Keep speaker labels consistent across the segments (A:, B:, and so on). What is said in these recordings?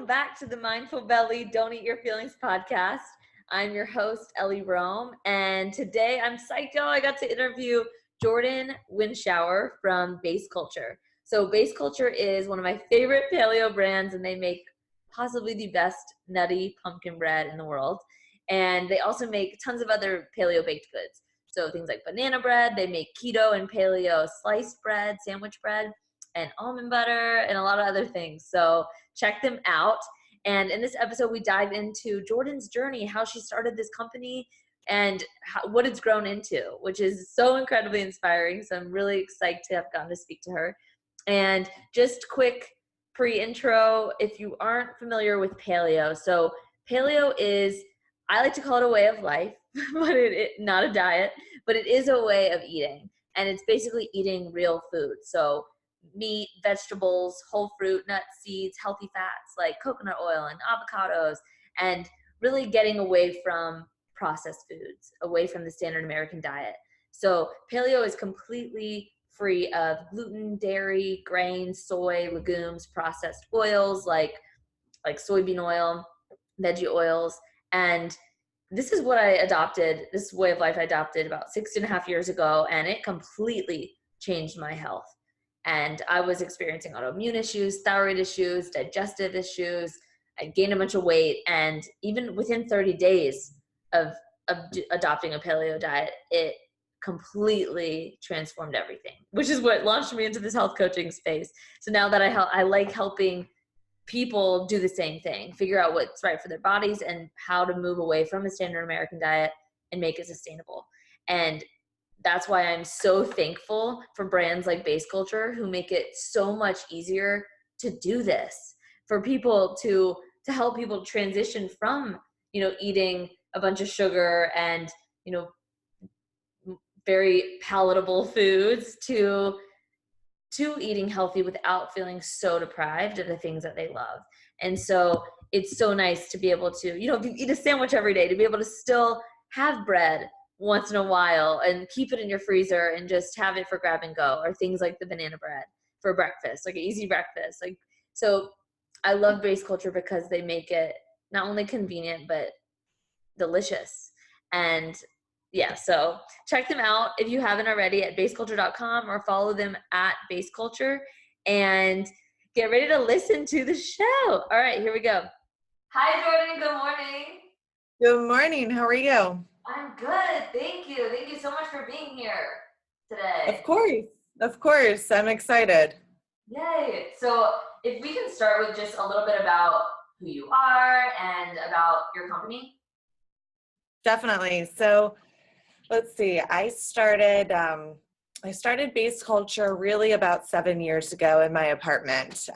A: welcome back to the Mindfulbellie Don't Eat Your Feelings podcast. I'm your host, Ellie Rome, and today I'm psyched, y'all. I got to interview Jordann Windschauer from Baseculture. So Baseculture is one of my favorite paleo brands, and they make possibly the best nutty pumpkin bread in the world. And they also make tons of other paleo baked goods. So things like banana bread, they make keto and paleo sliced bread, sandwich bread, and almond butter, and a lot of other things. So check them out. And in this episode, we dive into Jordann's journey, how she started this company, and what it's grown into, which is so incredibly inspiring. So I'm really excited to have gotten to speak to her. And just quick pre-intro, if you aren't familiar with paleo. So paleo is, I like to call it a way of life, but not a diet, but it is a way of eating. And it's basically eating real food. So meat, vegetables, whole fruit, nuts, seeds, healthy fats like coconut oil and avocados, and really getting away from processed foods, away from the standard American diet. So paleo is completely free of gluten, dairy, grains, soy, legumes, processed oils like soybean oil, veggie oils. And this is what I adopted, this way of life I adopted about 6.5 years ago, and it completely changed my health. And I was experiencing autoimmune issues, thyroid issues, digestive issues. I gained a bunch of weight. And even within 30 days of adopting a paleo diet, it completely transformed everything, which is what launched me into this health coaching space. So now that I like helping people do the same thing, figure out what's right for their bodies and how to move away from a standard American diet and make it sustainable. And that's why I'm so thankful for brands like Baseculture, who make it so much easier to do this, for people to help people transition from, eating a bunch of sugar and, very palatable foods to eating healthy without feeling so deprived of the things that they love. And so it's so nice to be able to, if you eat a sandwich every day, to be able to still have bread once in a while and keep it in your freezer and just have it for grab and go, or things like the banana bread for breakfast, like an easy breakfast. So I love Baseculture because they make it not only convenient, but delicious. And yeah, so check them out if you haven't already at baseculture.com, or follow them at Baseculture, and get ready to listen to the show. All right, here we go. Hi, Jordann. Good morning.
B: Good morning. How are you?
A: I'm good. Thank you. Thank you so much for being here today.
B: Of course. I'm excited.
A: Yay. So if we can start with just a little bit about who you are and about your company.
B: Definitely. So let's see. I started Baseculture really about 7 years ago in my apartment.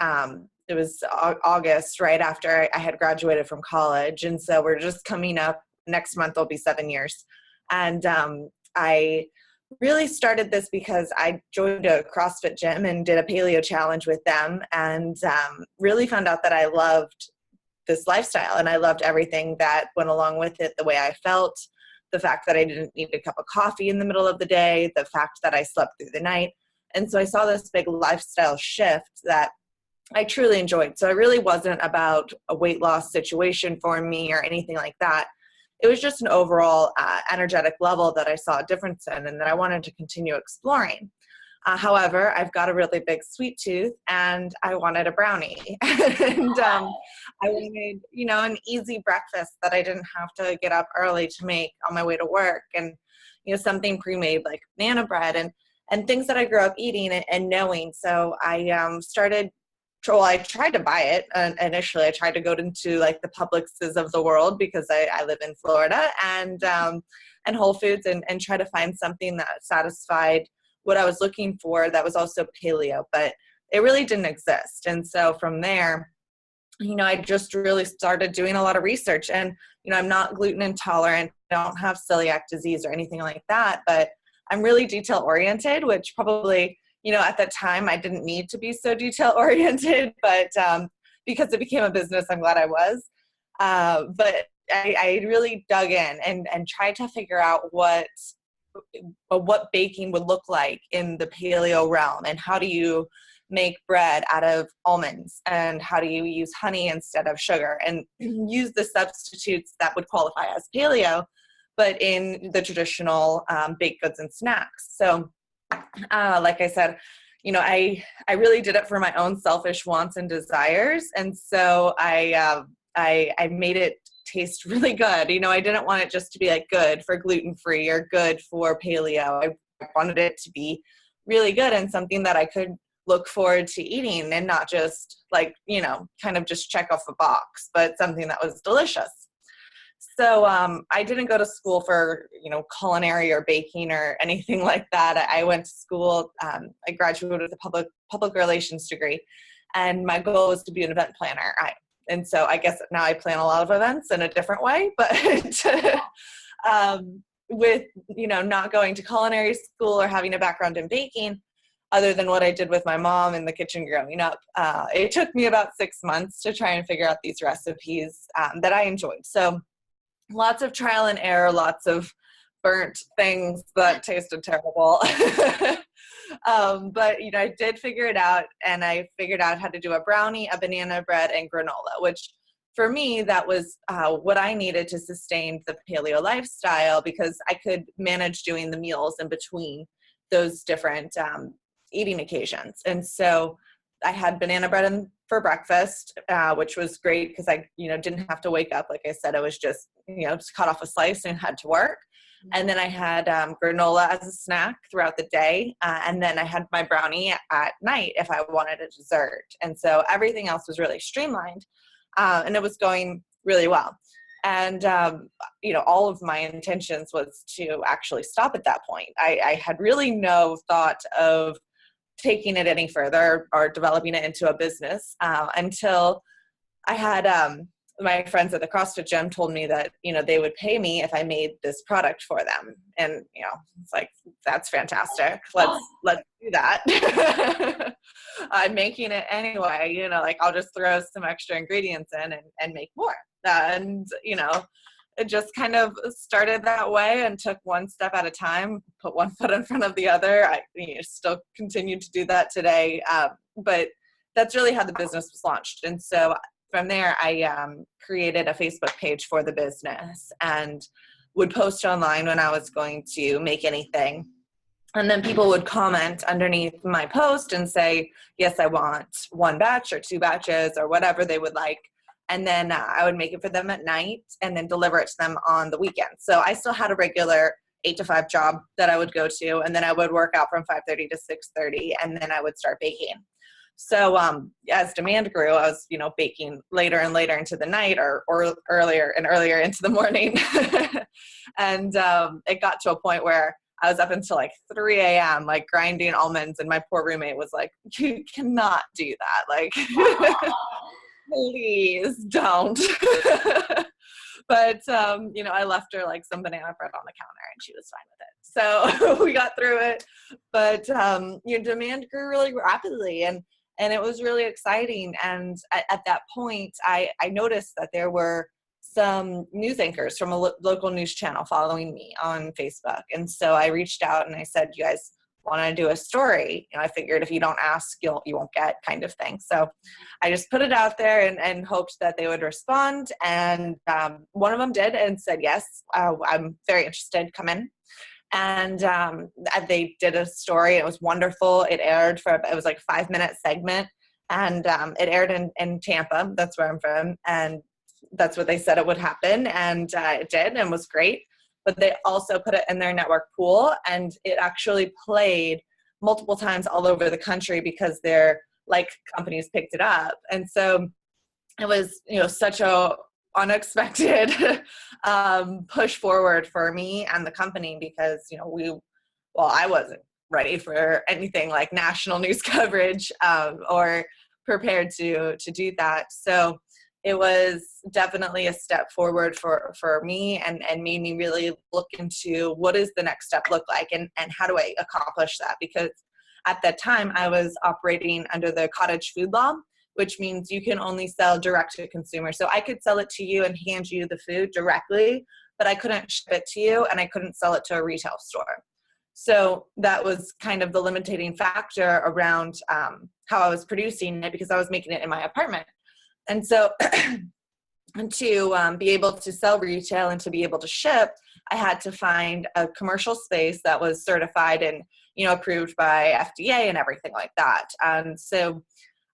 B: It was August, right after I had graduated from college. And so we're just coming up. Next month will be 7 years. And I really started this because I joined a CrossFit gym and did a paleo challenge with them, and really found out that I loved this lifestyle, and I loved everything that went along with it, the way I felt, the fact that I didn't need a cup of coffee in the middle of the day, the fact that I slept through the night. And so I saw this big lifestyle shift that I truly enjoyed. So it really wasn't about a weight loss situation for me or anything like that. It was just an overall energetic level that I saw a difference in, and that I wanted to continue exploring. However, I've got a really big sweet tooth, and I wanted a brownie. And I wanted, an easy breakfast that I didn't have to get up early to make on my way to work, and, something pre-made like banana bread and things that I grew up eating and knowing. So I I tried to buy it initially. I tried to go into like the Publixes of the world, because I live in Florida, and Whole Foods, and try to find something that satisfied what I was looking for that was also paleo, but it really didn't exist. And so from there, I just really started doing a lot of research, and, I'm not gluten intolerant, I don't have celiac disease or anything like that, but I'm really detail oriented, which probably, at that time I didn't need to be so detail oriented, but because it became a business, I'm glad I was. But I really dug in and tried to figure out what baking would look like in the paleo realm, and how do you make bread out of almonds, and how do you use honey instead of sugar, and use the substitutes that would qualify as paleo, but in the traditional baked goods and snacks. So like I said, I really did it for my own selfish wants and desires. And so I made it taste really good. I didn't want it just to be like good for gluten-free or good for paleo. I wanted it to be really good and something that I could look forward to eating, and not just like, kind of just check off a box, but something that was delicious. So I didn't go to school for, culinary or baking or anything like that. I went to school. I graduated with a public relations degree, and my goal was to be an event planner. And so I guess now I plan a lot of events in a different way, but with, not going to culinary school or having a background in baking, other than what I did with my mom in the kitchen growing up, it took me about 6 months to try and figure out these recipes that I enjoyed. So lots of trial and error, lots of burnt things that tasted terrible. But, I did figure it out, and I figured out how to do a brownie, a banana bread, and granola, which for me, that was what I needed to sustain the paleo lifestyle, because I could manage doing the meals in between those different eating occasions. And so I had banana bread for breakfast, which was great because I, didn't have to wake up. Like I said, I was just, just cut off a slice and had to work. And then I had granola as a snack throughout the day. And then I had my brownie at night if I wanted a dessert. And so everything else was really streamlined, and it was going really well. And, all of my intentions was to actually stop at that point. I had really no thought of taking it any further or developing it into a business until I had my friends at the CrossFit gym told me that, they would pay me if I made this product for them. And, it's like, that's fantastic. Let's do that. I'm making it anyway, I'll just throw some extra ingredients in and make more. And, it just kind of started that way and took one step at a time, put one foot in front of the other. I still continue to do that today. But that's really how the business was launched. And so from there, I created a Facebook page for the business and would post online when I was going to make anything. And then people would comment underneath my post and say, yes, I want 1 batch or 2 batches or whatever they would like. And then I would make it for them at night and then deliver it to them on the weekend. So I still had a regular 8 to 5 job that I would go to. And then I would work out from 5:30 to 6:30. And then I would start baking. So as demand grew, I was, baking later and later into the night or earlier and earlier into the morning. And it got to a point where I was up until like 3 a.m., like grinding almonds. And my poor roommate was like, you cannot do that. Like, please don't. But, I left her like some banana bread on the counter and she was fine with it. So we got through it. But, demand grew really rapidly and it was really exciting. And at that point, I noticed that there were some news anchors from a local news channel following me on Facebook. And so I reached out and I said, you guys want to do a story? I figured if you don't ask, you won't get, kind of thing. So I just put it out there and hoped that they would respond. And one of them did and said, yes, I'm very interested, come in. And they did a story. It was wonderful. It was like a 5-minute segment, and it aired in Tampa. That's where I'm from. And that's what they said it would happen. And it did and was great. But they also put it in their network pool, and it actually played multiple times all over the country because their companies picked it up. And so it was, such a unexpected push forward for me and the company because, I wasn't ready for anything like national news coverage or prepared to do that. So it was definitely a step forward for me and made me really look into what does the next step look like and how do I accomplish that? Because at that time I was operating under the cottage food law, which means you can only sell direct to consumer. So I could sell it to you and hand you the food directly, but I couldn't ship it to you and I couldn't sell it to a retail store. So that was kind of the limiting factor around how I was producing it, because I was making it in my apartment. And so to be able to sell retail and to be able to ship, I had to find a commercial space that was certified and, approved by FDA and everything like that. And so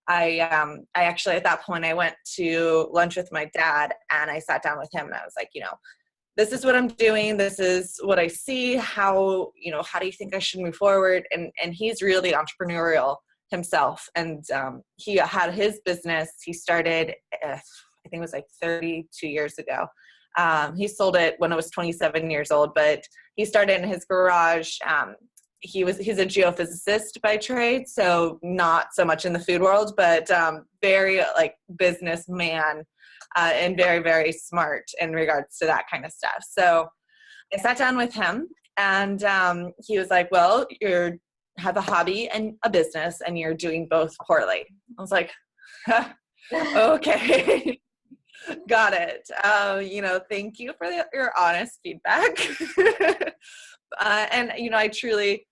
B: I actually, at that point, I went to lunch with my dad, and I sat down with him, and I was like, this is what I'm doing. This is what I see. How do you think I should move forward? And he's really entrepreneurial himself. And he had his business. He started, I think it was like 32 years ago. He sold it when I was 27 years old, but he started in his garage. He's a geophysicist by trade, so not so much in the food world, but very like businessman, and very, very smart in regards to that kind of stuff. So I sat down with him, and he was like, well, you have a hobby and a business, and you're doing both poorly. I was like, okay. Got it. Thank you for your honest feedback. And, I truly,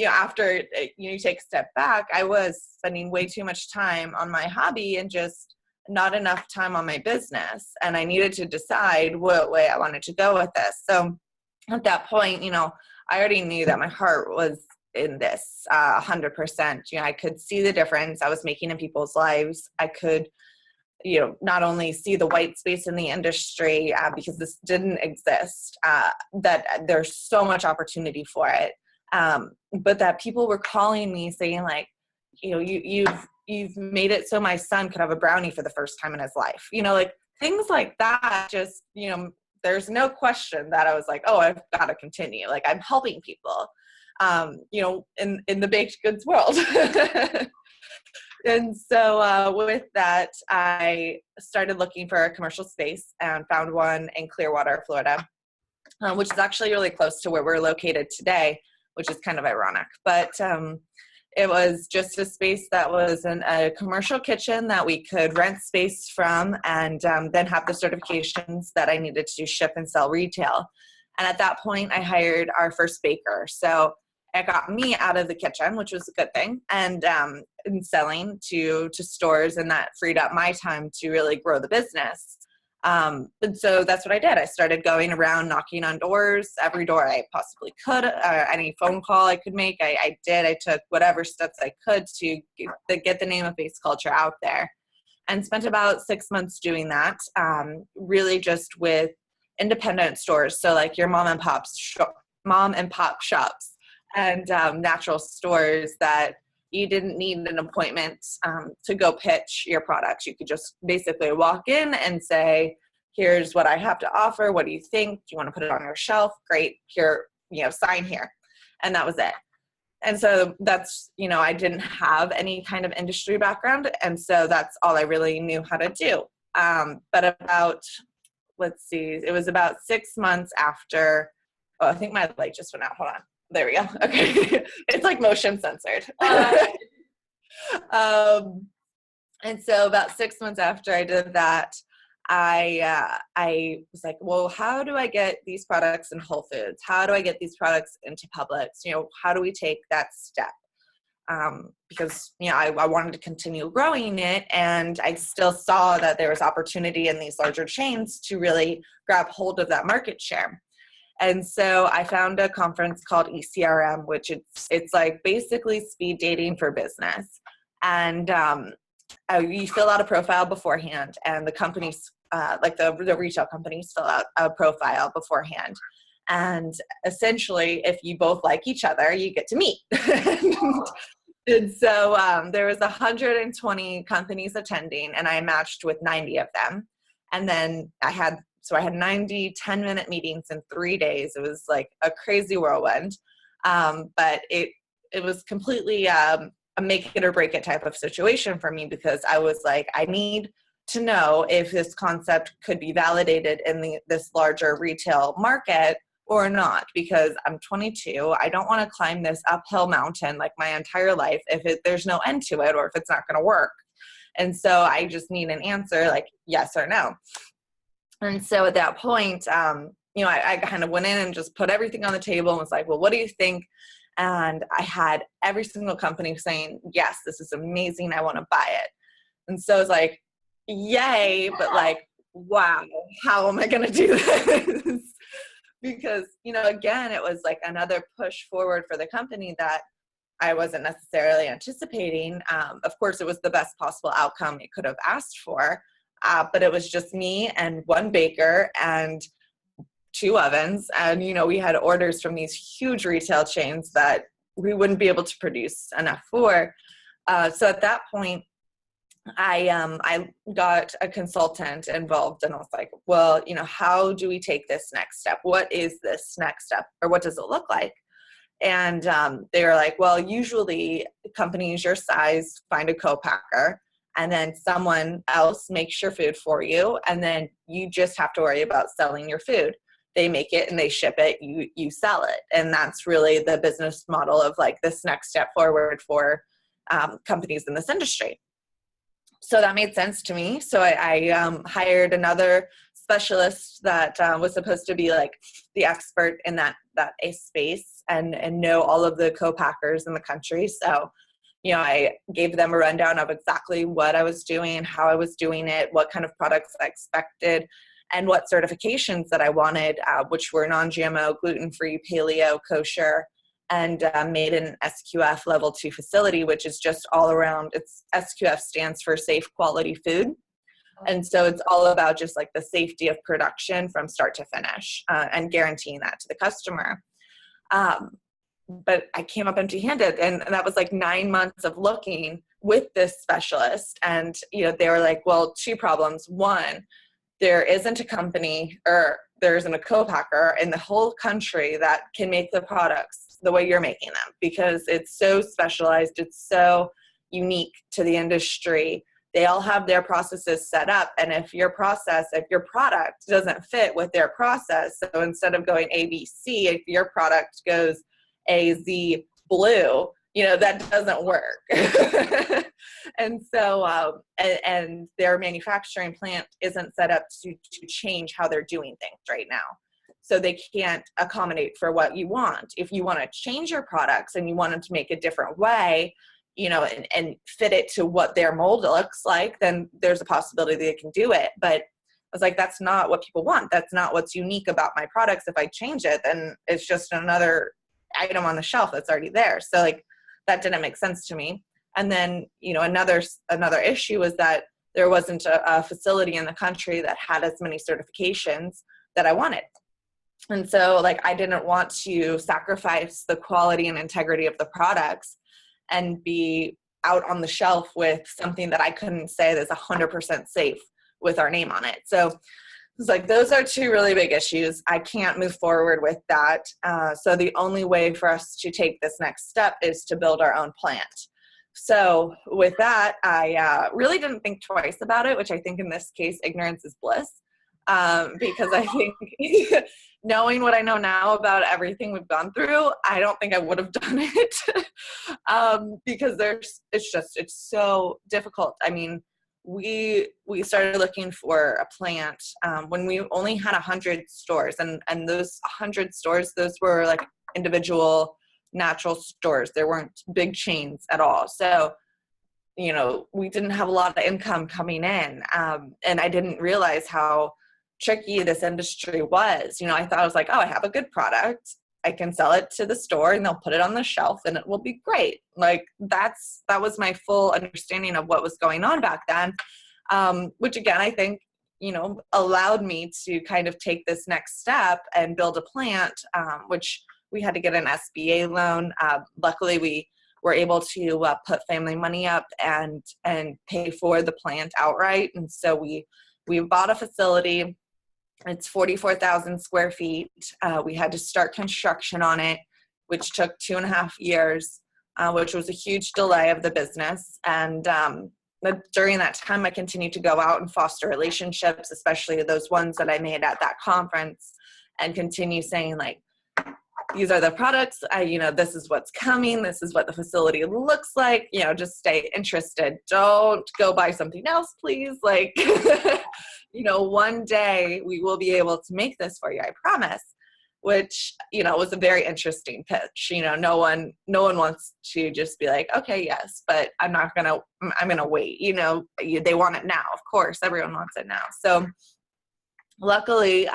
B: after, you take a step back, I was spending way too much time on my hobby and just not enough time on my business. And I needed to decide what way I wanted to go with this. So at that point, I already knew that my heart was in this 100%. I could see the difference I was making in people's lives. I could not only see the white space in the industry, because this didn't exist, that there's so much opportunity for it. But that people were calling me saying like, you've made it so my son could have a brownie for the first time in his life. Like things like that, just, there's no question that I was like, oh, I've got to continue. Like I'm helping people, in the baked goods world. And so with that, I started looking for a commercial space and found one in Clearwater, Florida, which is actually really close to where we're located today, which is kind of ironic. But it was just a space that was in a commercial kitchen that we could rent space from, and then have the certifications that I needed to ship and sell retail. And at that point, I hired our first baker. So it got me out of the kitchen, which was a good thing, and selling to stores, and that freed up my time to really grow the business. And so that's what I did. I started going around knocking on doors, every door I possibly could, any phone call I could make, I did. I took whatever steps I could to get the name of baseculture out there, and spent about 6 months doing that, really just with independent stores. So like your mom and pop shops. And natural stores that you didn't need an appointment to go pitch your products. You could just basically walk in and say, here's what I have to offer. What do you think? Do you want to put it on your shelf? Great. Here, sign here. And that was it. And so that's, I didn't have any kind of industry background. And so that's all I really knew how to do. But it was about 6 months after, I think my light just went out. Hold on. There we go. Okay. It's like motion censored. And so about 6 months after I did that, I was like, well, how do I get these products in Whole Foods? How do I get these products into Publix? How do we take that step? Because, I wanted to continue growing it, and I still saw that there was opportunity in these larger chains to really grab hold of that market share. And so I found a conference called ECRM, which it's like basically speed dating for business. And you fill out a profile beforehand, and the companies, like the retail companies, fill out a profile beforehand. And essentially, if you both like each other, you get to meet. And so there was 120 companies attending, and I matched with 90 of them. And then I had 90 10-minute meetings in 3 days. It was like a crazy whirlwind. But it was completely a make it or break it type of situation for me, because I was like, I need to know if this concept could be validated in this larger retail market or not, because I'm 22. I don't want to climb this uphill mountain like my entire life if there's no end to it, or if it's not going to work. And so I just need an answer like yes or no. And so at that point, I kind of went in and just put everything on the table and was like, well, what do you think? And I had every single company saying, yes, this is amazing. I want to buy it. And so it's like, yay, but like, wow, how am I going to do this? Because, again, it was like another push forward for the company that I wasn't necessarily anticipating. Of course, it was the best possible outcome it could have asked for, but it was just me and one baker and 2 ovens. And, we had orders from these huge retail chains that we wouldn't be able to produce enough for. So at that point, I got a consultant involved, and I was like, well, how do we take this next step? What is this next step, or what does it look like? And they were like, well, usually companies your size find a co-packer, and then someone else makes your food for you, and then you just have to worry about selling your food. They make it and they ship it, you sell it. And that's really the business model of like this next step forward for companies in this industry. So that made sense to me. So I hired another specialist that was supposed to be like the expert in that space and know all of the co-packers in the country. So, I gave them a rundown of exactly what I was doing, how I was doing it, what kind of products I expected, and what certifications that I wanted, which were non-GMO, gluten-free, paleo, kosher, and made an SQF level 2 facility, which is just all around. It's SQF stands for safe quality food. And so it's all about just like the safety of production from start to finish and guaranteeing that to the customer. But I came up empty-handed, and that was like 9 months of looking with this specialist. And, they were like, well, 2 problems. One, there isn't a company or there isn't a co-packer in the whole country that can make the products the way you're making them, because it's so specialized. It's so unique to the industry. They all have their processes set up. And if your product doesn't fit with their process, so instead of going A, B, C, if your product goes A, Z, blue, that doesn't work. And so, and their manufacturing plant isn't set up to change how they're doing things right now. So they can't accommodate for what you want. If you want to change your products and you want them to make a different way, and fit it to what their mold looks like, then there's a possibility they can do it. But I was like, that's not what people want. That's not what's unique about my products. If I change it, then it's just another item on the shelf that's already there. So like, that didn't make sense to me. And then, another issue was that there wasn't a facility in the country that had as many certifications that I wanted. And so like, I didn't want to sacrifice the quality and integrity of the products and be out on the shelf with something that I couldn't say that's 100% safe with our name on it. So it's like, those are 2 really big issues. I can't move forward with that. So the only way for us to take this next step is to build our own plant. So with that, I really didn't think twice about it, which I think in this case, ignorance is bliss. Because I think knowing what I know now about everything we've gone through, I don't think I would have done it. Because it's so difficult. I mean, we started looking for a plant when we only had 100 stores, and those 100 stores, those were like individual natural stores. There weren't big chains at all. So, we didn't have a lot of income coming in, and I didn't realize how tricky this industry was. I thought I was like, oh, I have a good product. I can sell it to the store and they'll put it on the shelf and it will be great. Like that was my full understanding of what was going on back then. Which again, I think, allowed me to kind of take this next step and build a plant, which we had to get an SBA loan. Luckily we were able to put family money up and pay for the plant outright. And so we bought a facility. It's 44,000 square feet. We had to start construction on it, which took 2.5 years, which was a huge delay of the business. And but during that time, I continued to go out and foster relationships, especially those ones that I made at that conference, and continue saying like, these are the products. This is what's coming. This is what the facility looks like. Just stay interested. Don't go buy something else, please. Like, one day we will be able to make this for you. I promise. Which, was a very interesting pitch. No one wants to just be like, okay, yes, but I'm going to wait. They want it now. Of course, everyone wants it now. So luckily,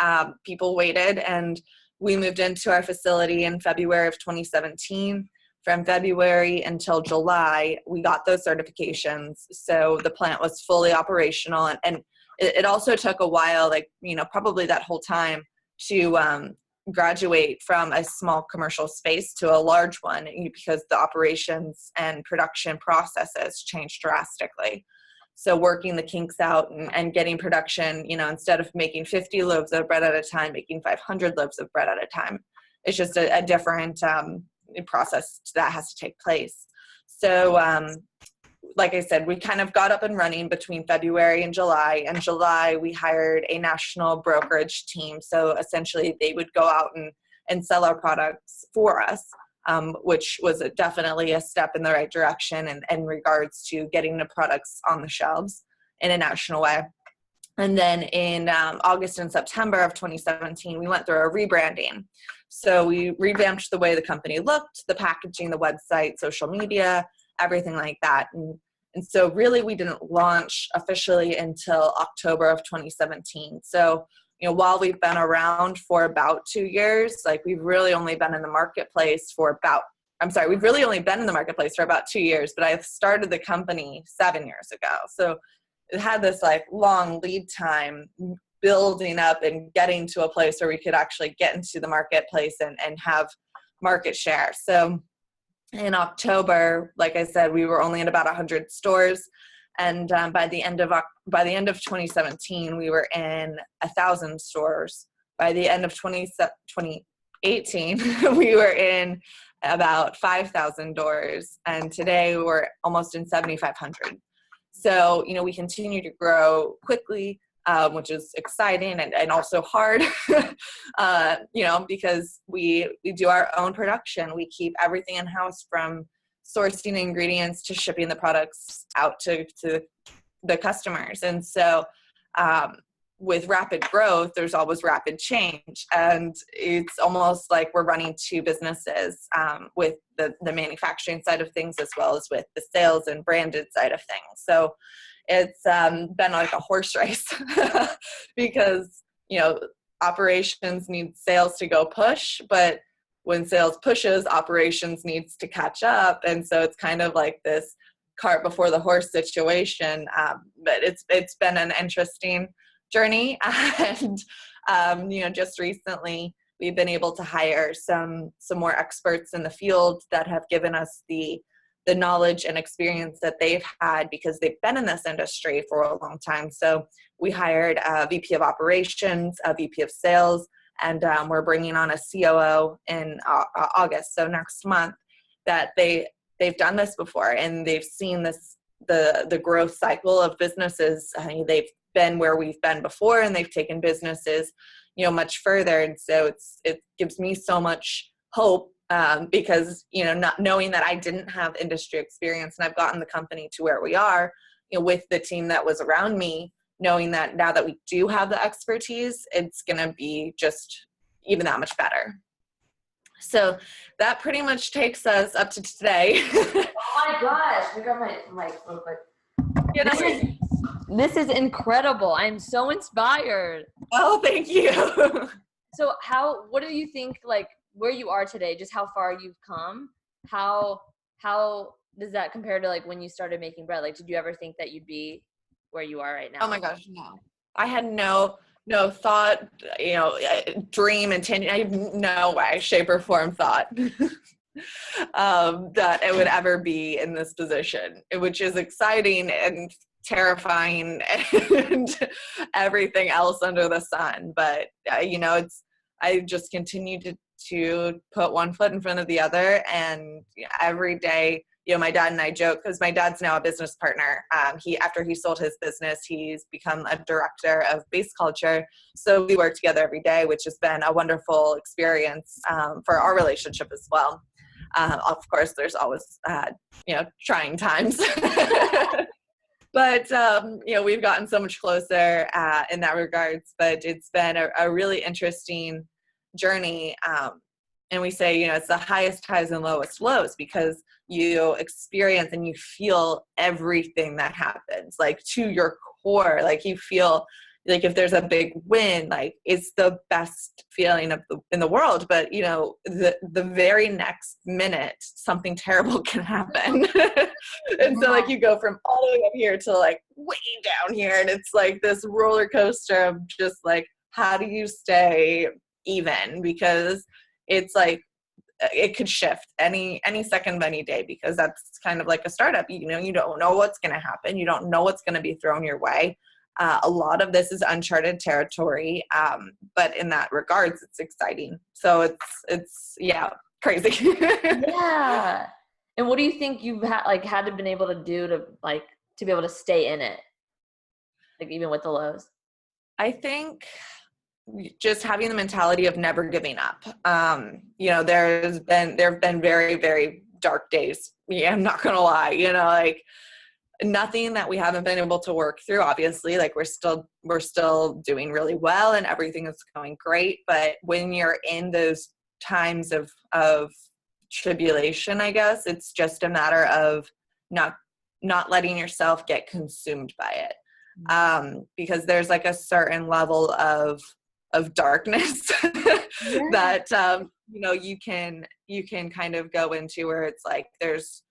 B: people waited, and we moved into our facility in February of 2017. From February until July, we got those certifications. So the plant was fully operational. And it also took a while, probably that whole time, to graduate from a small commercial space to a large one, because the operations and production processes changed drastically. So working the kinks out and getting production, instead of making 50 loaves of bread at a time, making 500 loaves of bread at a time. It's just a different process that has to take place. So like I said, we kind of got up and running between February and July. In July, we hired a national brokerage team. So essentially they would go out and sell our products for us, which was definitely a step in the right direction in regards to getting the products on the shelves in a national way. And then in August and September of 2017, we went through a rebranding. So we revamped the way the company looked, the packaging, the website, social media, everything like that. And so really we didn't launch officially until October of 2017. So, while we've been around for about 2 years, we've really only been in the marketplace for about 2 years, but I started the company 7 years ago. So it had this long lead time building up and getting to a place where we could actually get into the marketplace and have market share. So in October, like I said, we were only in about 100 stores. And by the end of 2017, we were in 1,000 stores. By the end of 2018, we were in about 5,000 doors. And today we're almost in 7,500. So, we continue to grow quickly, which is exciting and also hard, because we do our own production. We keep everything in-house, from sourcing ingredients to shipping the products out to the customers. And so with rapid growth, there's always rapid change. And it's almost like we're running two businesses, with the manufacturing side of things as well as with the sales and branded side of things. So it's been like a horse race because, operations need sales to go push, but when sales pushes, operations needs to catch up. And so it's kind of like this cart before the horse situation. But it's been an interesting journey. And, just recently we've been able to hire some more experts in the field that have given us the knowledge and experience that they've had because they've been in this industry for a long time. So we hired a VP of operations, a VP of sales, and we're bringing on a COO in August, so next month, that they've done this before and they've seen the growth cycle of businesses. They've been where we've been before, and they've taken businesses, much further. And so it gives me so much hope, because, not knowing that I didn't have industry experience and I've gotten the company to where we are, with the team that was around me, knowing that now that we do have the expertise, it's going to be just even that much better. So that pretty much takes us up to today.
A: Oh my gosh. I got my mic real quick. This is incredible. I'm so inspired.
B: Oh, thank you.
A: So what do you think, where you are today, just how far you've come? How does that compare to when you started making bread? Did you ever think that you'd be where you are right now?
B: Oh my gosh, no. I had no thought, dream, intention. I have no way, shape, or form thought that it would ever be in this position, which is exciting and terrifying and everything else under the sun. But I just continue to put one foot in front of the other, and every day, my dad and I joke, because my dad's now a business partner. After he sold his business, he's become a director of baseculture. So we work together every day, which has been a wonderful experience for our relationship as well. Of course, there's always, trying times. But, we've gotten so much closer in that regards, but it's been a really interesting journey. And we say, it's the highest highs and lowest lows, because you experience and you feel everything that happens, like to your core. Like you feel like if there's a big win, like it's the best feeling in the world. But, the very next minute, something terrible can happen. And so like you go from all the way up here to like way down here. And it's like this roller coaster of just like, how do you stay even? Because it's like, it could shift any second of any day, because that's kind of like a startup. You don't know what's going to happen. You don't know what's going to be thrown your way. A lot of this is uncharted territory. But in that regards, it's exciting. So it's crazy.
A: Yeah. And what do you think you've had to been able to do to be able to stay in it? Like even with the lows?
B: I think just having the mentality of never giving up. There have been very, very dark days. Yeah, I'm not going to lie, like nothing that we haven't been able to work through. Obviously, like we're still doing really well and everything is going great. But when you're in those times of tribulation, I guess it's just a matter of not letting yourself get consumed by it. Because there's like a certain level of darkness that you can kind of go into, where it's like there's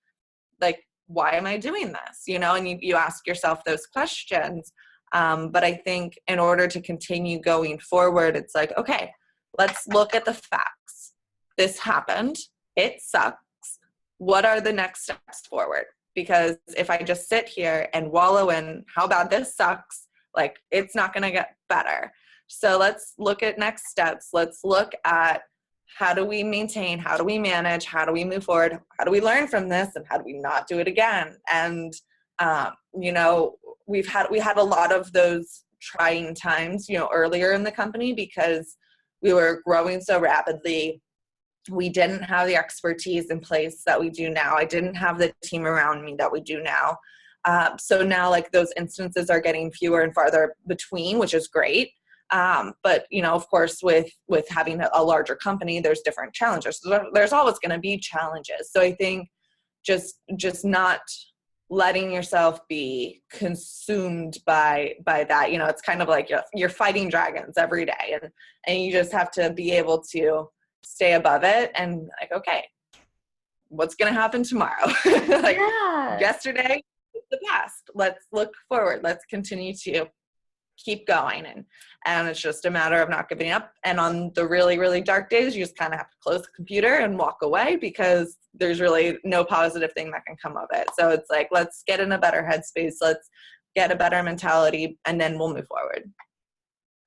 B: like, why am I doing this, and you ask yourself those questions. But I think in order to continue going forward, it's like, okay, let's look at the facts. This happened, it sucks. What are the next steps forward? Because if I just sit here and wallow in how bad this sucks, like it's not going to get better. So let's look at next steps. Let's look at how do we maintain, how do we manage, how do we move forward, how do we learn from this, and how do we not do it again? And, we had a lot of those trying times, earlier in the company, because we were growing so rapidly. We didn't have the expertise in place that we do now. I didn't have the team around me that we do now. So now like those instances are getting fewer and farther between, which is great. But of course, with having a larger company, there's different challenges. So there's always going to be challenges. So I think just not letting yourself be consumed by that, it's kind of like you're fighting dragons every day, and you just have to be able to stay above it and like, okay, what's going to happen tomorrow? Like yesterday is the past. Let's look forward. Let's continue to keep going. And it's just a matter of not giving up. And on the really, really dark days, you just kind of have to close the computer and walk away, because there's really no positive thing that can come of it. So it's like, let's get in a better headspace. Let's get a better mentality, and then we'll move forward.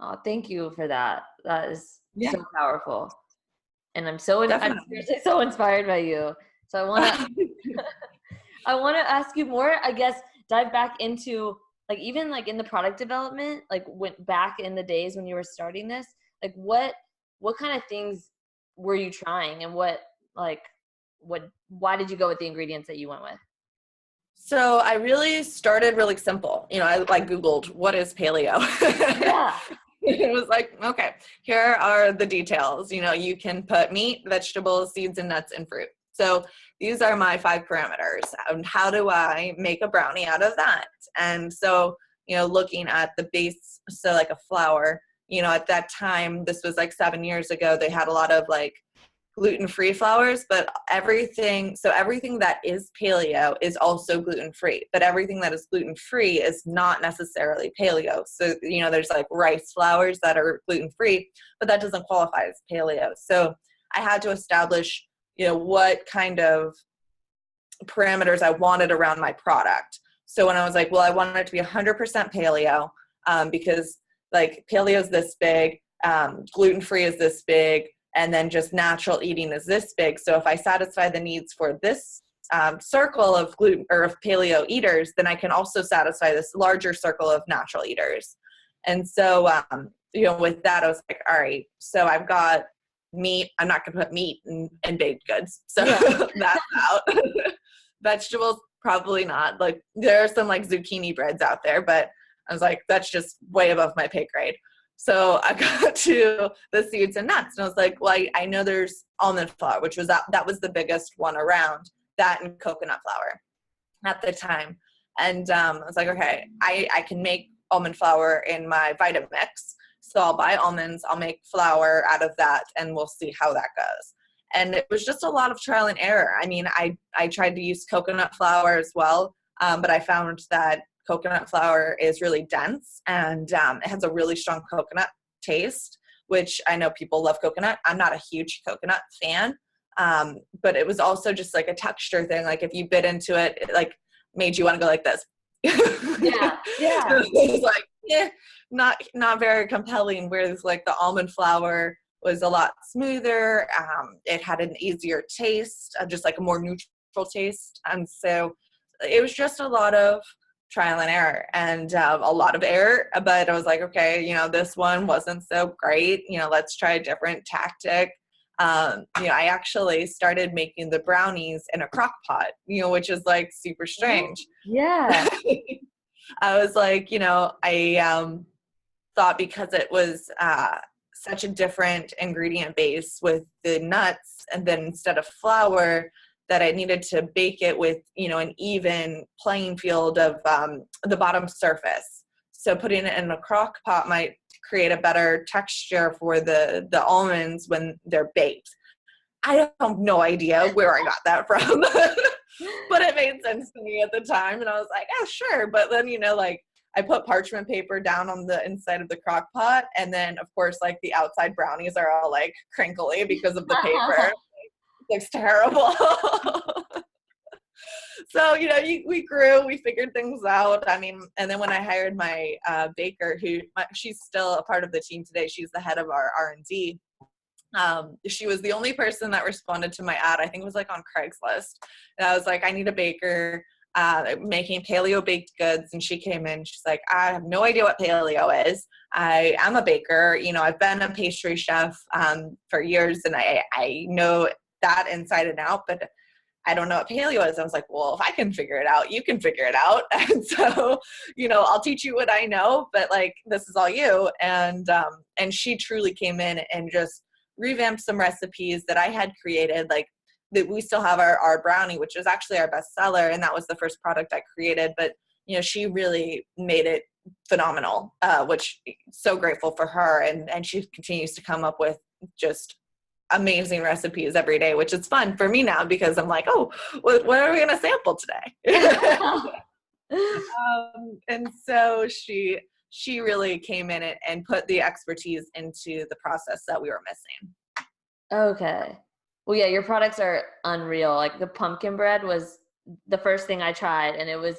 A: Oh, thank you for that. That is so powerful. And I'm seriously so inspired by you. So I want to ask you more, I guess, dive back into like, even like in the product development, like went back in the days when you were starting this, like what kind of things were you trying, and why did you go with the ingredients that you went with?
B: So I really started really simple. I like Googled, what is paleo?
A: Yeah.
B: It was like, okay, here are the details. You can put meat, vegetables, seeds, and nuts, and fruit. So these are my 5 parameters. And how do I make a brownie out of that? And so, looking at the base, so like a flour, at that time, this was like 7 years ago, they had a lot of like gluten-free flours, but everything that is paleo is also gluten-free, but everything that is gluten-free is not necessarily paleo. So, there's like rice flours that are gluten-free, but that doesn't qualify as paleo. So I had to establish, what kind of parameters I wanted around my product. So when I was like, well, I want it to be 100% paleo, because like paleo is this big, gluten-free is this big, and then just natural eating is this big. So if I satisfy the needs for this circle of gluten or of paleo eaters, then I can also satisfy this larger circle of natural eaters. And so, with that, I was like, all right, so I've got meat. I'm not going to put meat in baked goods. So that's out. Vegetables, probably not. Like, there are some like zucchini breads out there, but I was like, that's just way above my pay grade. So I got to the seeds and nuts, and I was like, well, I know there's almond flour, which was that was the biggest one around, that and coconut flour at the time. And I was like, okay, I can make almond flour in my Vitamix. So I'll buy almonds, I'll make flour out of that, and we'll see how that goes. And it was just a lot of trial and error. I mean, I tried to use coconut flour as well, but I found that coconut flour is really dense, and it has a really strong coconut taste, which I know people love coconut. I'm not a huge coconut fan, but it was also just like a texture thing. Like if you bit into it, it like made you want to go like this.
A: Yeah.
B: It was like, not very compelling. Whereas like the almond flour was a lot smoother. It had an easier taste, just like a more neutral taste. And so it was just a lot of trial and error, and a lot of error. But I was like, okay, this one wasn't so great. Let's try a different tactic. I actually started making the brownies in a crock pot, which is like super strange.
A: Yeah.
B: I was like, I thought because it was such a different ingredient base with the nuts, and then instead of flour, that I needed to bake it with, an even playing field of the bottom surface. So putting it in a crock pot might create a better texture for the almonds when they're baked. I have no idea where I got that from, but it made sense to me at the time. And I was like, oh, sure. But then, I put parchment paper down on the inside of the crock pot. And then, of course, like the outside brownies are all like crinkly because of the paper. It looks terrible. So, we grew, we figured things out. I mean, and then when I hired my baker, she's still a part of the team today. She's the head of our R&D. She was the only person that responded to my ad. I think it was like on Craigslist. And I was like, I need a baker making paleo baked goods. And she came in, she's like, I have no idea what paleo is. I am a baker. I've been a pastry chef for years, and I know that inside and out, but I don't know what paleo is. I was like, well, if I can figure it out, you can figure it out. And so, I'll teach you what I know, but like, this is all you. And she truly came in and just revamped some recipes that I had created. Like that, we still have our brownie, which is actually our best seller. And that was the first product I created, but she really made it phenomenal, which so grateful for her. And she continues to come up with just amazing recipes every day, which is fun for me now because I'm like, oh, what are we going to sample today? And so she really came in and put the expertise into the process that we were missing.
A: Okay. Well, yeah, your products are unreal. Like the pumpkin bread was the first thing I tried, and it was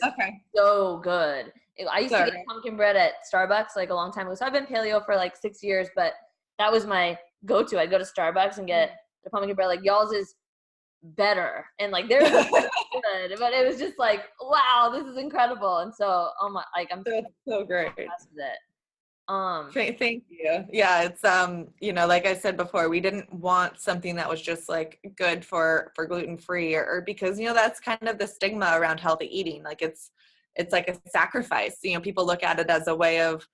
A: so good. I used to get pumpkin bread at Starbucks like a long time ago. So I've been paleo for like 6 years, but that was my go-to. I'd go to Starbucks and get the pumpkin bread. Like y'all's is better, and like they're good, but it was just like, wow, this is incredible. And so, I'm
B: so great.
A: Impressed with it.
B: Thank you. Yeah, it's like I said before, we didn't want something that was just like good for gluten-free or because that's kind of the stigma around healthy eating. Like it's like a sacrifice. People look at it as a way of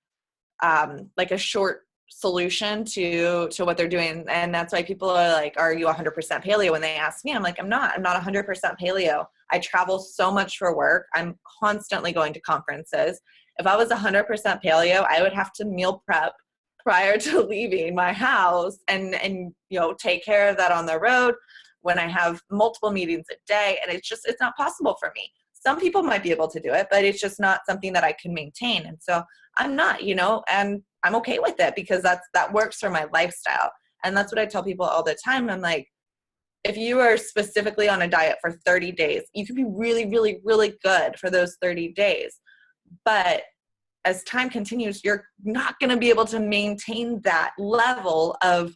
B: like a short solution to what they're doing, and that's why people are like, are you 100% paleo? When they ask me, I'm like, I'm not 100% paleo. I travel so much for work. I'm constantly going to conferences. If I was 100% paleo, I would have to meal prep prior to leaving my house and take care of that on the road when I have multiple meetings a day. And it's not possible for me. Some people might be able to do it, but it's just not something that I can maintain. And so I'm not, and I'm okay with it because that works for my lifestyle. And that's what I tell people all the time. I'm like, if you are specifically on a diet for 30 days, you can be really, really, really good for those 30 days. But as time continues, you're not going to be able to maintain that level of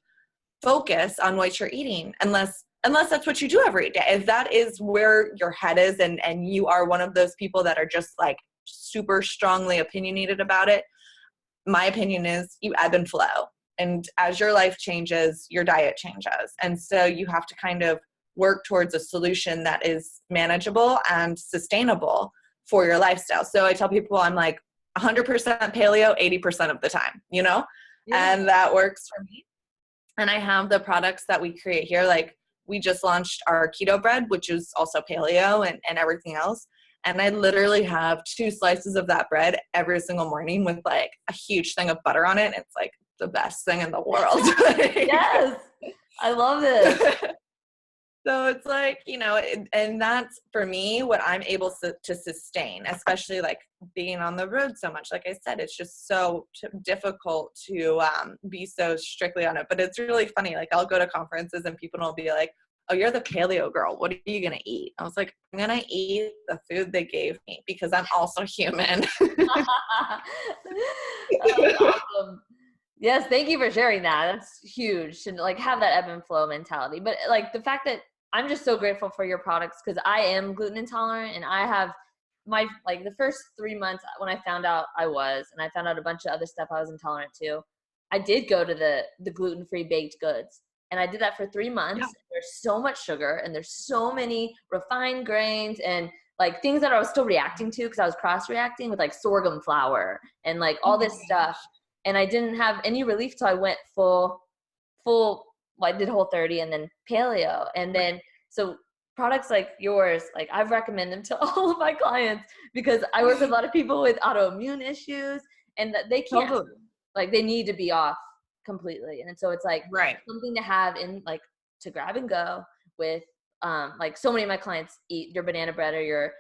B: focus on what you're eating unless unless that's what you do every day. If that is where your head is and you are one of those people that are just like super strongly opinionated about it, my opinion is you ebb and flow. And as your life changes, your diet changes. And so you have to kind of work towards a solution that is manageable and sustainable for your lifestyle. So I tell people I'm like 100% paleo 80% of the time, you know? Yeah. And that works for me. And I have the products that we create here. Like we just launched our keto bread, which is also paleo and everything else. And I literally have 2 slices of that bread every single morning with like a huge thing of butter on it. It's like the best thing in the world.
A: Yes. I love this.
B: So it's like, you know, and that's for me what I'm able to sustain, especially like being on the road so much. Like I said, it's just so difficult to be so strictly on it. But it's really funny. Like I'll go to conferences and people will be like, oh, you're the paleo girl. What are you going to eat? I was like, I'm going to eat the food they gave me because I'm also human.
A: That's awesome. Yes, thank you for sharing that. That's huge to like have that ebb and flow mentality. But like the fact that I'm just so grateful for your products because I am gluten intolerant and I have my like the first 3 months when I found out I was, and I found out a bunch of other stuff I was intolerant to, I did go to the gluten-free baked goods. And I did that for 3 months. Yeah. There's so much sugar and there's so many refined grains and like things that I was still reacting to because I was cross-reacting with like sorghum flour and like all this stuff. And I didn't have any relief till I went full, well, I did Whole30 and then paleo. And then, so products like yours, like I've recommended them to all of my clients because I work with a lot of people with autoimmune issues and that they can't, like they need to be off completely. And so it's like something to have in like to grab and go with, like so many of my clients eat your banana bread or your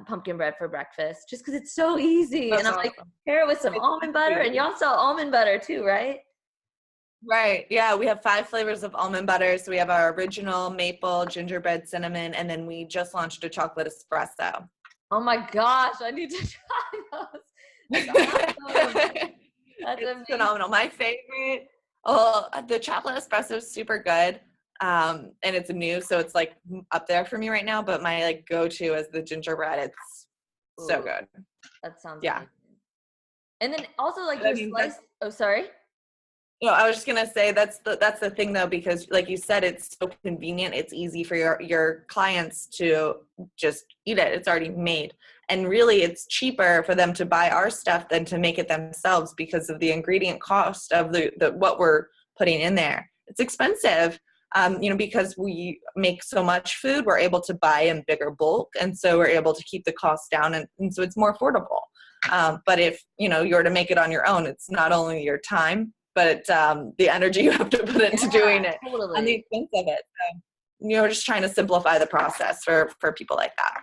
A: pumpkin bread for breakfast just because it's so easy. That's and I'm awesome. Like, pair it with some almond butter, and y'all sell almond butter too, right?
B: Right. Yeah. We have 5 flavors of almond butter. So we have our original maple, gingerbread, cinnamon, and then we just launched a chocolate espresso.
A: Oh my gosh. I need to try those. That's awesome.
B: It's phenomenal. My favorite, the chocolate espresso is super good. And it's new, so it's like up there for me right now, but my like go-to is the gingerbread. It's so good.
A: That sounds amazing. And then also like your slice. Oh, sorry.
B: No, I was just gonna say that's the thing though, because like you said, it's so convenient. It's easy for your clients to just eat it. It's already made. And really it's cheaper for them to buy our stuff than to make it themselves because of the ingredient cost of the what we're putting in there. It's expensive. Because we make so much food, we're able to buy in bigger bulk. And so we're able to keep the costs down. And so it's more affordable. But if, you're to make it on your own, it's not only your time, but the energy you have to put into doing it and the expense of it. So, we're just trying to simplify the process for people like that.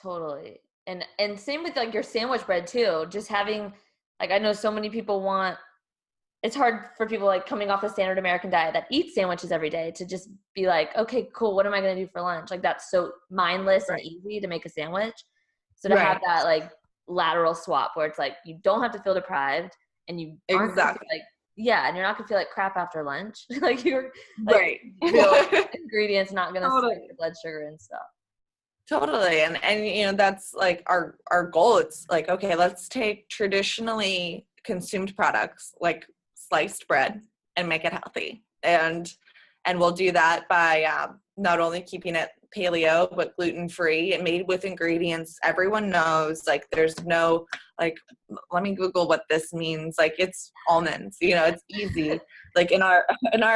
A: Totally. And same with like your sandwich bread too. Just having, like, I know so many people it's hard for people like coming off the standard American diet that eat sandwiches every day to just be like, okay, cool. What am I going to do for lunch? Like that's so mindless and easy to make a sandwich. So to have that like lateral swap where it's like, you don't have to feel deprived and you aren't and you're not gonna feel like crap after lunch. Like you're like, ingredients not gonna spike your blood sugar and stuff.
B: Totally. And that's like our goal. It's like, okay, let's take traditionally consumed products like sliced bread and make it healthy. And we'll do that by not only keeping it paleo, but gluten-free and made with ingredients everyone knows. Like there's no, like, let me Google what this means. Like it's almonds, it's easy. Like in our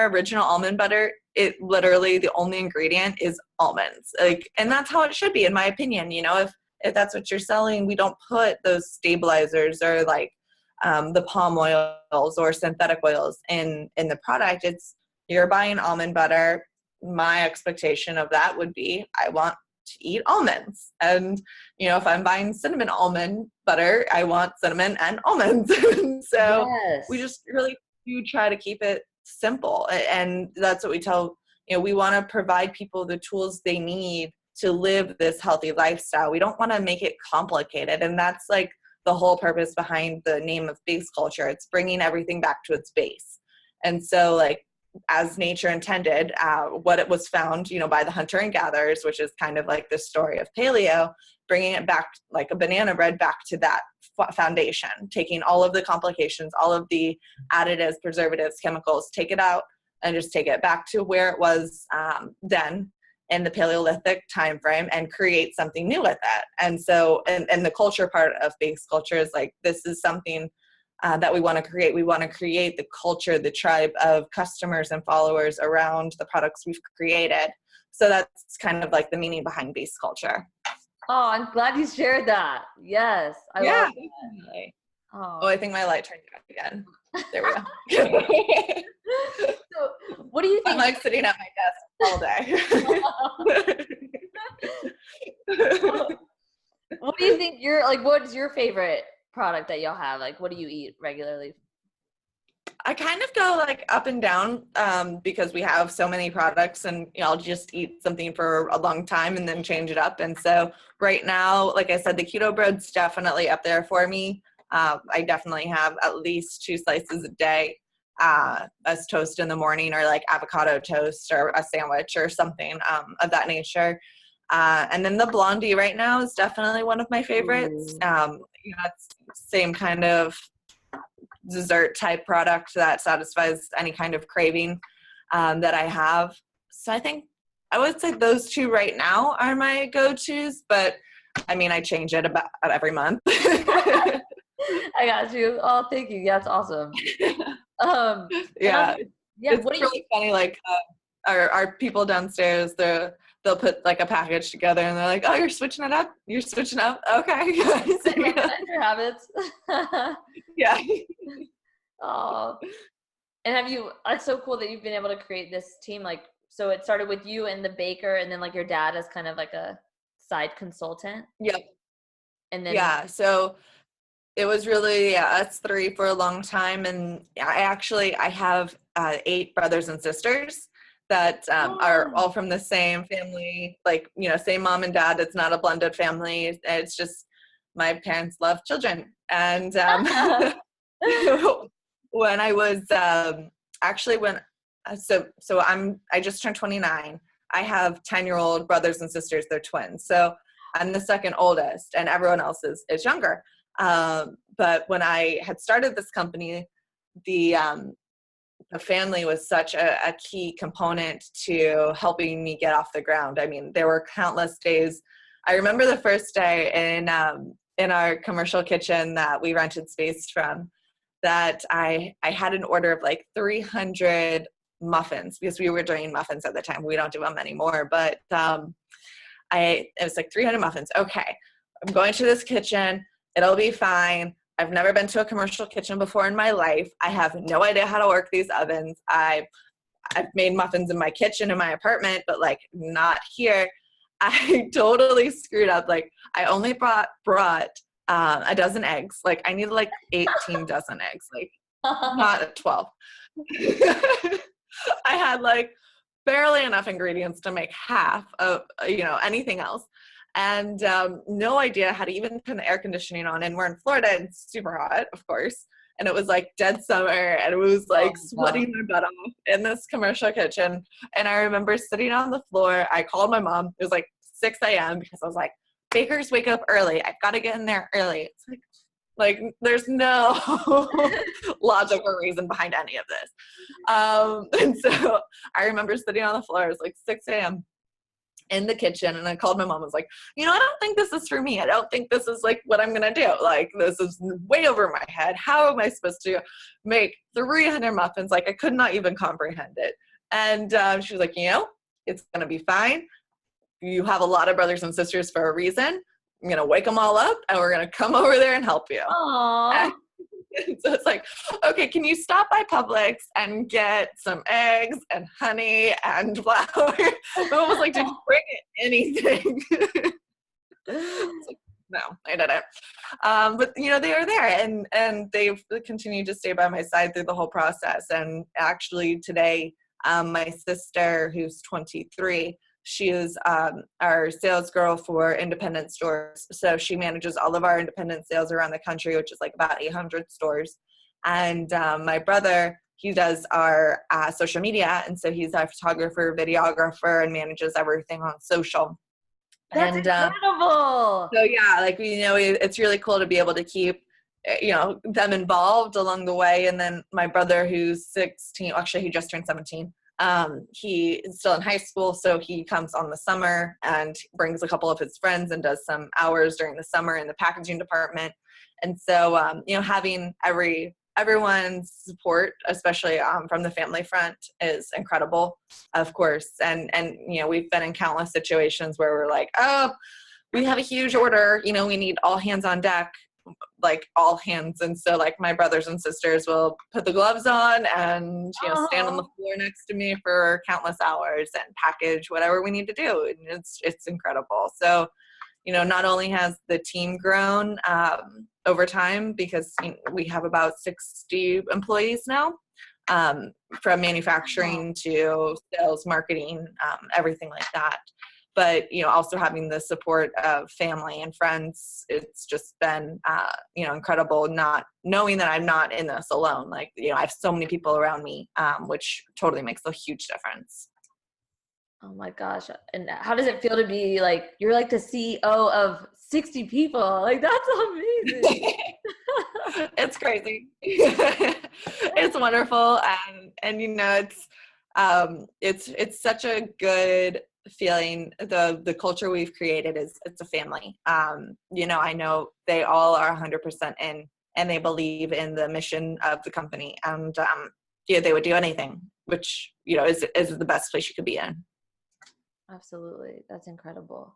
B: original almond butter, it literally, the only ingredient is almonds. Like, and that's how it should be, in my opinion. If that's what you're selling, we don't put those stabilizers or like the palm oils or synthetic oils in the product. You're buying almond butter. My expectation of that would be I want to eat almonds. And, if I'm buying cinnamon almond butter, I want cinnamon and almonds. So we just really do try to keep it simple. And that's what we tell, we want to provide people the tools they need to live this healthy lifestyle. We don't want to make it complicated. And that's like the whole purpose behind the name of Baseculture. It's bringing everything back to its base. And so like as nature intended, what it was found, by the hunter and gatherers, which is kind of like the story of paleo, bringing it back like a banana bread back to that foundation, taking all of the complications, all of the additives, preservatives, chemicals, take it out and just take it back to where it was then in the Paleolithic time frame and create something new with it. And so, and the culture part of base culture is like, this is something that we want to create. We want to create the culture, the tribe of customers and followers around the products we've created. So that's kind of like the meaning behind base culture.
A: Oh, I'm glad you shared that. Yes. I love that.
B: Definitely.
A: Oh.
B: I think my light turned off again. There we go.
A: So, what do you think?
B: I'm like sitting at my desk all day.
A: What do you think what's your favorite product that y'all have? Like, what do you eat regularly?
B: I kind of go like up and down because we have so many products, and I'll just eat something for a long time and then change it up. And so right now, like I said, the keto bread's definitely up there for me. I definitely have at least 2 slices a day as toast in the morning, or like avocado toast or a sandwich or something of that nature. And then the blondie right now is definitely one of my favorites. It's same kind of dessert type product that satisfies any kind of craving that I have. So I would say those 2 right now are my go-tos, but I mean, I change it about every month.
A: I got you. Oh, thank you. Yeah, that's awesome.
B: Yeah. It's
A: what
B: really funny. Like our people downstairs, they'll put like a package together and they're like, oh, you're switching it up. You're switching up. Okay.
A: your habits?
B: Yeah.
A: Oh, and it's so cool that you've been able to create this team. Like, so it started with you and the baker, and then like your dad as kind of like a side consultant.
B: Yep.
A: And then,
B: yeah. So it was really, us 3 for a long time. And I have 8 brothers and sisters that are all from the same family, like, same mom and dad. It's not a blended family. It's just my parents love children. And when I was I just turned 29. I have 10-year-old brothers and sisters. They're twins. So I'm the second oldest, and everyone else is younger. But when I had started this company, the family was such a key component to helping me get off the ground. I mean, there were countless days. I remember the first day in our commercial kitchen that we rented space from, that I had an order of like 300 muffins, because we were doing muffins at the time. We don't do them anymore, but it was like 300 muffins. Okay, I'm going to this kitchen. It'll be fine. I've never been to a commercial kitchen before in my life. I have no idea how to work these ovens. I've made muffins in my kitchen in my apartment, but like not here. I totally screwed up. Like I only brought a dozen eggs. Like I needed like 18 dozen eggs, like not 12. I had like barely enough ingredients to make half of, anything else. And no idea how to even turn the air conditioning on. And we're in Florida, and it's super hot, of course. And it was like dead summer, and it was like sweating my butt off in this commercial kitchen. And I remember sitting on the floor. I called my mom. It was like 6 a.m. because I was like, bakers wake up early. I've got to get in there early. It's like there's no logic or reason behind any of this. And so I remember sitting on the floor. It was like 6 a.m. in the kitchen, and I called my mom. I was like, I don't think this is for me. I don't think this is like what I'm going to do. Like, this is way over my head. How am I supposed to make 300 muffins? Like, I could not even comprehend it. And she was like, it's going to be fine. You have a lot of brothers and sisters for a reason. I'm going to wake them all up, and we're going to come over there and help you.
A: Aww.
B: So it's like, okay, can you stop by Publix and get some eggs and honey and flour? I was like, did you bring anything? Like, no, I didn't. But they are there, and they've continued to stay by my side through the whole process. And actually today, my sister, who's 23, she is our sales girl for independent stores. So she manages all of our independent sales around the country, which is like about 800 stores. And my brother he does our social media. And so he's our photographer, videographer, and manages everything on social.
A: That's incredible.
B: So yeah, like, it's really cool to be able to keep, them involved along the way. And then my brother, who's 16, actually he just turned 17. He is still in high school, so he comes on the summer and brings a couple of his friends and does some hours during the summer in the packaging department. And so, having everyone's support, especially from the family front, is incredible, of course. And we've been in countless situations where we're like, oh, we have a huge order, we need all hands on deck, like all hands. And so like my brothers and sisters will put the gloves on and, stand on the floor next to me for countless hours and package whatever we need to do. And it's incredible. So, not only has the team grown over time, because we have about 60 employees now, from manufacturing to sales, marketing, everything like that. But, also having the support of family and friends, it's just been, incredible, not knowing that I'm not in this alone. Like, I have so many people around me, which totally makes a huge difference.
A: Oh my gosh. And how does it feel to be like, you're like the CEO of 60 people? Like, that's amazing.
B: It's crazy. It's wonderful. And it's such a good feeling. The culture we've created it's a family. I know they all are 100% in, and they believe in the mission of the company, and they would do anything, which is the best place you could be in.
A: Absolutely. That's incredible.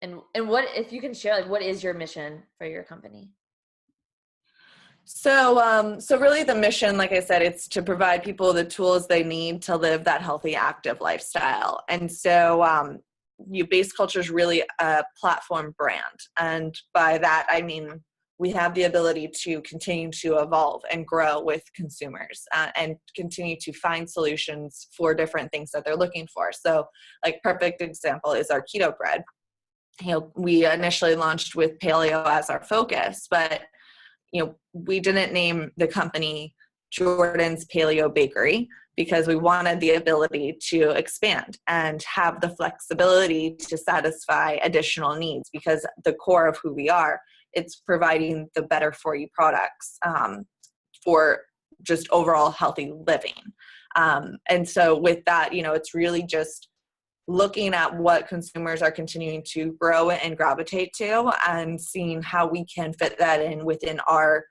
A: And what, if you can share, like, what is your mission for your company?
B: So really the mission, like I said, it's to provide people the tools they need to live that healthy, active lifestyle. And so Baseculture is really a platform brand. And by that, I mean, we have the ability to continue to evolve and grow with consumers, and continue to find solutions for different things that they're looking for. So like perfect example is our keto bread. We initially launched with paleo as our focus, but we didn't name the company Jordann's Paleo Bakery because we wanted the ability to expand and have the flexibility to satisfy additional needs, because the core of who we are, it's providing the better for you products for just overall healthy living. And so with that, it's really just looking at what consumers are continuing to grow and gravitate to, and seeing how we can fit that in within our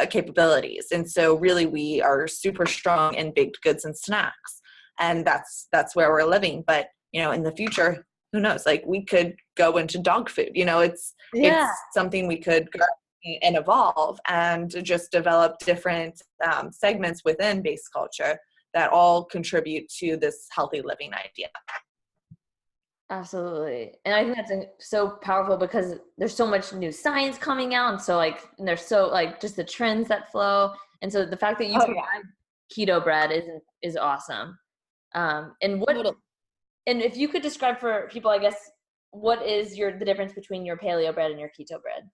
B: capabilities. And so really we are super strong in baked goods and snacks, and that's where we're living. But in the future, who knows, like we could go into dog food. It's something we could grow and evolve and just develop different segments within Baseculture that all contribute to this healthy living idea.
A: Absolutely. And I think that's so powerful because there's so much new science coming out. And so and there's so just the trends that flow. And so the fact that you provide keto bread is awesome. And if you could describe for people, I guess, what is the difference between your paleo bread and your keto bread?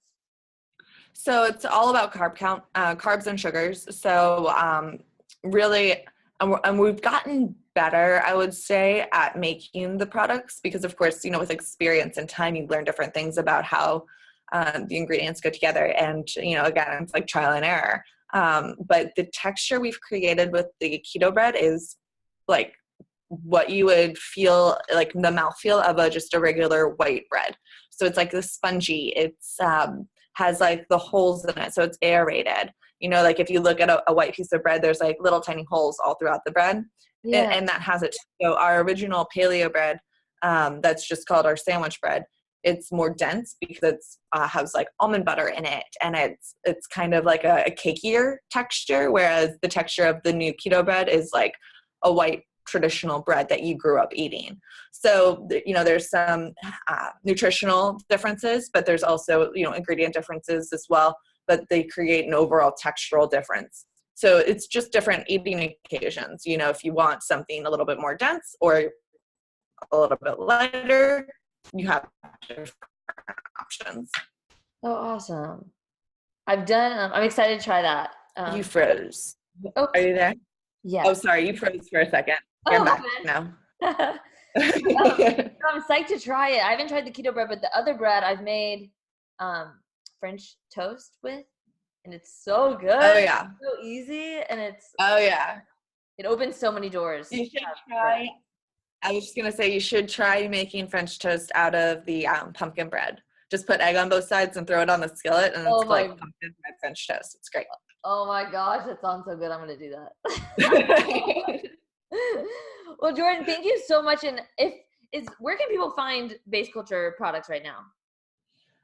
B: So it's all about carbs and sugars. So really, and we've gotten better, I would say, at making the products, because of course, with experience and time, you learn different things about how the ingredients go together. And, again, it's like trial and error. But the texture we've created with the keto bread is like what you would feel like the mouthfeel of just a regular white bread. So it's like the spongy, it's has like the holes in it. So it's aerated. Like if you look at a white piece of bread, there's like little tiny holes all throughout the bread. Yeah. And that has it. So our original paleo bread, that's just called our sandwich bread, it's more dense because it's has like almond butter in it, and it's kind of like a cakier texture, whereas the texture of the new keto bread is like a white traditional bread that you grew up eating. So there's some nutritional differences, but there's also ingredient differences as well, but they create an overall textural difference. So it's just different eating occasions. If you want something a little bit more dense or a little bit lighter, you have different options.
A: Oh, awesome. I'm excited to try that.
B: You froze.
A: Oh,
B: Are you there?
A: yeah.
B: Oh, sorry, you froze for a second. I'm
A: Oh,
B: back
A: my
B: now.
A: bad. I'm psyched to try it. I haven't tried the keto bread, but the other bread I've made French toast with, and it's so
B: Oh
A: good.
B: yeah.
A: It's so easy, and
B: Oh yeah.
A: it opens so many doors.
B: You should
A: Bread.
B: try. I was just gonna say you should try making French toast out of the pumpkin bread. Just put egg on both sides and throw it on the skillet, and
A: Oh
B: it's like
A: my,
B: pumpkin bread French toast. It's great.
A: oh my gosh, that sounds so good. I'm gonna do that. Well, Jordann, thank you so much. And where can people find baseculture products right now?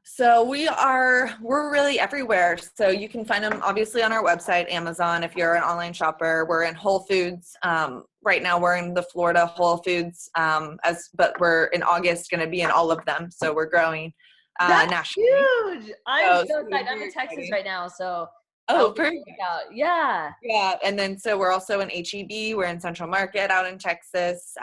B: So we're really everywhere. So you can find them obviously on our website, Amazon, if you're an online shopper. We're in Whole Foods. Right now we're in the Florida Whole Foods, but we're in August going to be in all of them. So we're growing
A: That's
B: nationally.
A: huge. I'm so excited. I'm
B: very
A: in Texas
B: exciting.
A: right now, so
B: Oh,
A: I'll
B: perfect.
A: check out. Yeah.
B: Yeah, and then so we're also in HEB. We're in Central Market out in Texas.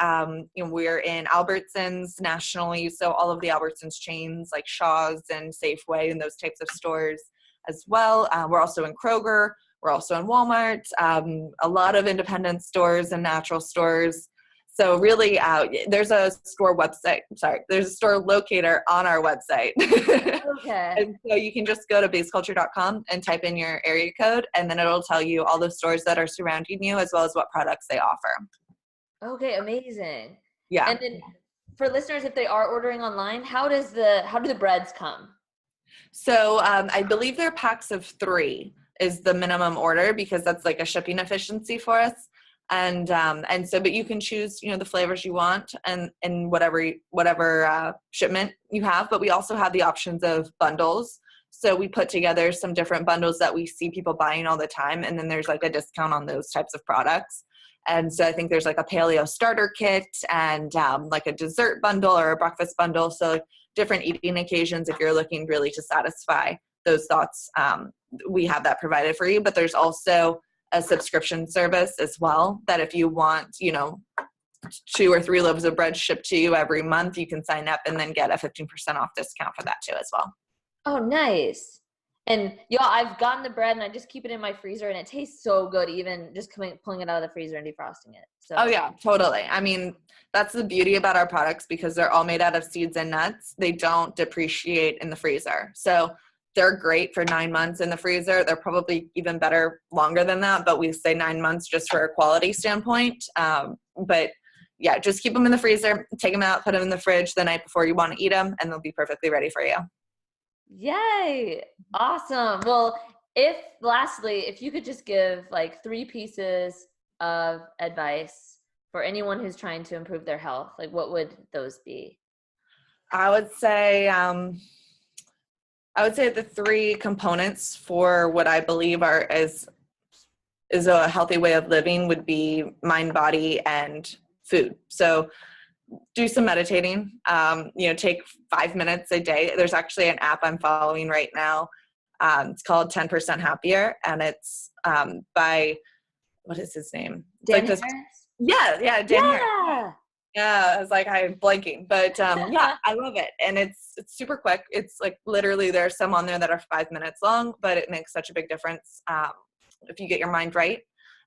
B: We're in Albertsons nationally, so all of the Albertsons chains like Shaw's and Safeway and those types of stores as well. We're also in Kroger. We're also in Walmart. A lot of independent stores and natural stores. So really, there's a store website. Sorry, there's a store locator on our website.
A: Okay.
B: And so you can just go to baseculture.com and type in your area code, and then it'll tell you all the stores that are surrounding you as well as what products they offer.
A: Okay, amazing.
B: Yeah.
A: And then for listeners, if they are ordering online, how do the breads come?
B: So I believe they're packs of 3 is the minimum order because that's like a shipping efficiency for us. And so, but you can choose, the flavors you want and whatever shipment you have. But we also have the options of bundles. So we put together some different bundles that we see people buying all the time. And then there's like a discount on those types of products. And so I think there's like a paleo starter kit and like a dessert bundle or a breakfast bundle. So different eating occasions, if you're looking really to satisfy those thoughts, we have that provided for you. But there's also a subscription service as well that if you want, 2 or 3 loaves of bread shipped to you every month, you can sign up and then get a 15% off discount for that too as well.
A: Oh, nice. And y'all, I've gotten the bread and I just keep it in my freezer and it tastes so good, even just pulling it out of the freezer and defrosting it. So.
B: Oh yeah, totally. I mean, that's the beauty about our products because they're all made out of seeds and nuts. They don't depreciate in the freezer. So they're great for 9 months in the freezer. They're probably even better longer than that, but we say 9 months just for a quality standpoint. But yeah, just keep them in the freezer, take them out, put them in the fridge the night before you want to eat them, and they'll be perfectly ready for you.
A: Yay. Awesome. Well, if you could just give like 3 pieces of advice for anyone who's trying to improve their health, like what would those be?
B: I would say the 3 components for what I believe is a healthy way of living would be mind, body, and food. So do some meditating, take 5 minutes a day. There's actually an app I'm following right now. It's called 10% Happier, and it's by, what is his name? It's
A: Dan
B: like this.
A: Harris?
B: Yeah, Dan Harris.
A: Yeah.
B: Yeah, I was like, I'm blanking, but yeah, I love it. And it's super quick. It's like literally there's some on there that are 5 minutes long, but it makes such a big difference if you get your mind right.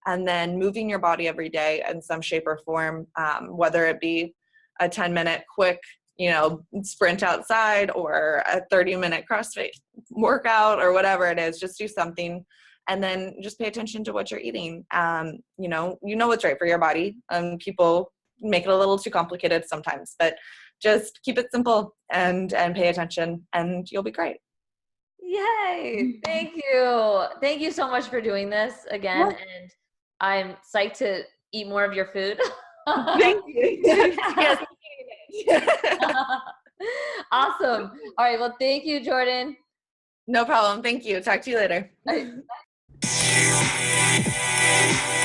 B: And then moving your body every day in some shape or form, whether it be a 10-minute quick, sprint outside or a 30-minute CrossFit workout or whatever it is, just do something. And then just pay attention to what you're eating. What's right for your body. People make it a little too complicated sometimes, but just keep it simple and pay attention and you'll be great.
A: Yay. Thank you. Thank you so much for doing this again. Yeah. And I'm psyched to eat more of your food.
B: Thank you. Yes.
A: Awesome. All right. Well, thank you, Jordann.
B: No problem. Thank you. Talk to you later.
A: All right. Bye.